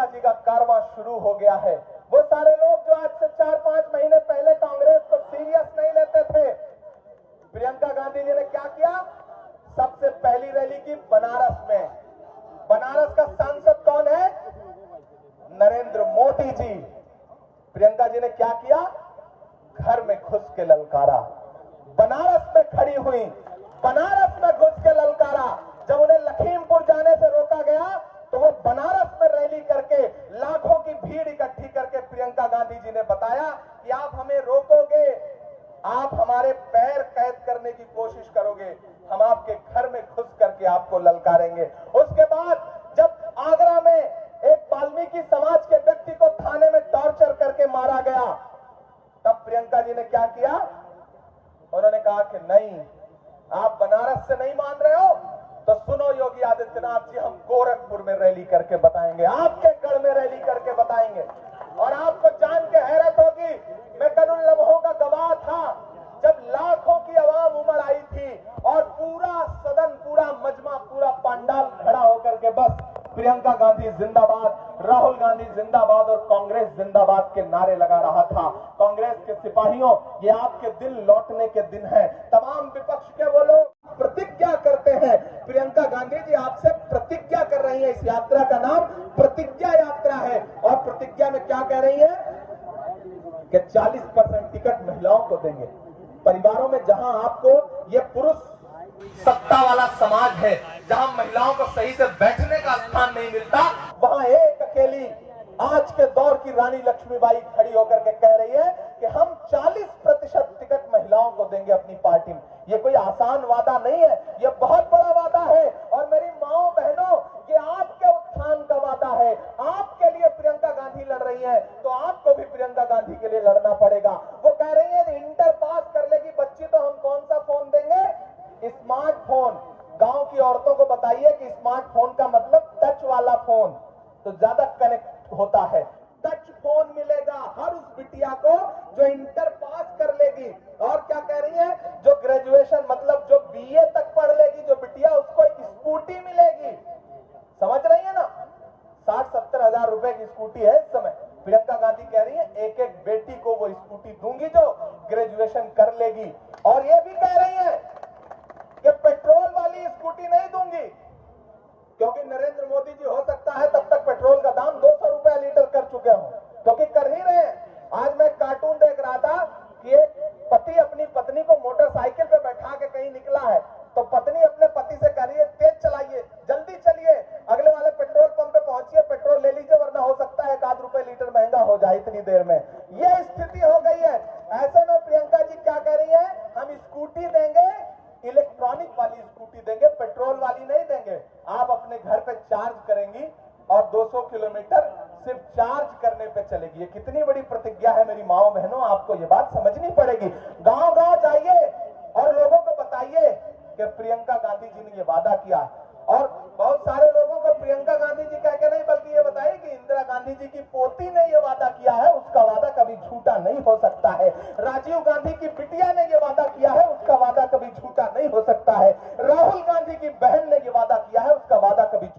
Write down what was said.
जी का कारवां शुरू हो गया है। वो सारे लोग जो आज से 4-5 महीने पहले कांग्रेस को सीरियस नहीं लेते थे, प्रियंका गांधी जी ने क्या किया? सबसे पहली रैली की बनारस में। बनारस का सांसद कौन है? नरेंद्र मोदी जी। प्रियंका जी ने क्या किया? घर में घुस के ललकारा, बनारस में खड़ी हुई, बनारस में घुस के ललकारा। जब उन्हें लखीमपुर जाने से रोका गया तो वो बनारस में रैली करके लाखों की भीड़ इकट्ठी करके प्रियंका गांधी जी ने बताया कि आप हमें रोकोगे, आप हमारे पैर कैद करने की कोशिश करोगे, हम आपके घर में घुस करके आपको ललकारेंगे। उसके बाद जब आगरा में एक वाल्मीकि समाज के व्यक्ति को थाने में टॉर्चर करके मारा गया, तब प्रियंका जी ने क्या किया? उन्होंने कहा कि नहीं, आप बनारस से नहीं मान रहे हो तो सुनो योगी आदित्यनाथ जी, हम गोरखपुर में रैली करके बताएंगे, आपके गढ़ में रैली करके बताएंगे। और आपको जान के हैरत होगी, मैं कल उन लम्हों का गवाह था जब लाखों की आवाम उमड़ आई थी और पूरा सदन, पूरा मजमा, पूरा पंडाल खड़ा होकर के बस प्रियंका गांधी जिंदाबाद, राहुल गांधी जिंदाबाद और कांग्रेस जिंदाबाद के नारे लगा रहा था। कांग्रेस के सिपाहियों, ये आपके दिल लौटने के दिन है। तमाम विपक्ष के वो लोग प्रतिज्ञा करते हैं, प्रियंका गांधी जी आपसे प्रतिज्ञा कर रही है। इस यात्रा का नाम प्रतिज्ञा यात्रा है और प्रतिज्ञा में क्या कह रही है कि 40% टिकट महिलाओं को देंगे। परिवारों में जहां आपको ये पुरुष सत्ता वाला समाज है, जहां महिलाओं को सही से बैठने का स्थान नहीं मिलता, वहां एक अकेली आज के दौर की रानी लक्ष्मीबाई खड़ी होकर के कह रही है कि हम 40% टिकट महिलाओं को देंगे अपनी पार्टी में। ये कोई आसान वादा नहीं है, ये बहुत बड़ा वादा है। और मेरी माओ बहनों, ये आपके उत्थान का वादा है। आपके लिए प्रियंका गांधी लड़ रही है तो आपको भी प्रियंका गांधी के लिए लड़ना पड़ेगा। वो कह रही है इंटर पास कर लेगी बच्ची तो हम कौन सा फोन देंगे? स्मार्टफोन। गांव की औरतों को बताइए कि स्मार्टफोन का मतलब टच वाला फोन, तो ज्यादा कनेक्ट होता है। टच फोन मिलेगा हर उस बिटिया को जो इंटर पास कर लेगी। और क्या कह रही है? जो ग्रेजुएशन मतलब जो बीए तक पढ़ लेगी जो बिटिया, उसको एक स्कूटी मिलेगी। समझ रही है ना? 60-70 हजार रुपए की स्कूटी है इस समय। प्रियंका गांधी कह रही है एक एक बेटी को वो स्कूटी दूंगी जो ग्रेजुएशन कर लेगी। और ये भी कह रही है कि पेट्रोल वाली स्कूटी नहीं दूंगी, क्योंकि नरेंद्र मोदी जी हो सकता है तब तक पेट्रोल का दाम 200 रुपया लीटर कर चुके हों, क्योंकि कर ही रहे हैं। आज मैं कार्टून देख रहा था कि एक पति अपनी पत्नी को मोटरसाइकिल पे बैठा के कहीं निकला है, तो पत्नी अपने पति से कह रही है तेज चलाइए, जल्दी चलिए, अगले वाले पेट्रोल पंप पे पहुंचिए, पेट्रोल ले लीजिए, वरना हो सकता है 1 आध रुपए लीटर महंगा हो जाए इतनी देर में। यह स्थिति हो गई है। ऐसे में प्रियंका जी क्या कह रही है? हम स्कूटी देंगे, इलेक्ट्रॉनिक वाली स्कूटी देंगे, पेट्रोल वाली नहीं देंगे। आप अपने घर पे चार्ज करेंगी और 200 किलोमीटर सिर्फ चार्ज करने पे चलेगी। ये कितनी बड़ी प्रतिज्ञा है मेरी माओ बहनों, आपको ये बात समझनी पड़ेगी। गांव गांव जाइए और लोगों को बताइए कि प्रियंका गांधी जी ने ये वादा किया है। और बहुत सारे लोगों को प्रियंका गांधी जी कह के नहीं, बल्कि ये बताइए कि इंदिरा गांधी जी की पोती ने ये वादा किया है, उसका वादा कभी झूठा नहीं हो सकता है। राजीव गांधी की बिटिया ने ये वादा किया है, उसका वादा कभी झूठा नहीं हो सकता है। राहुल गांधी की बहन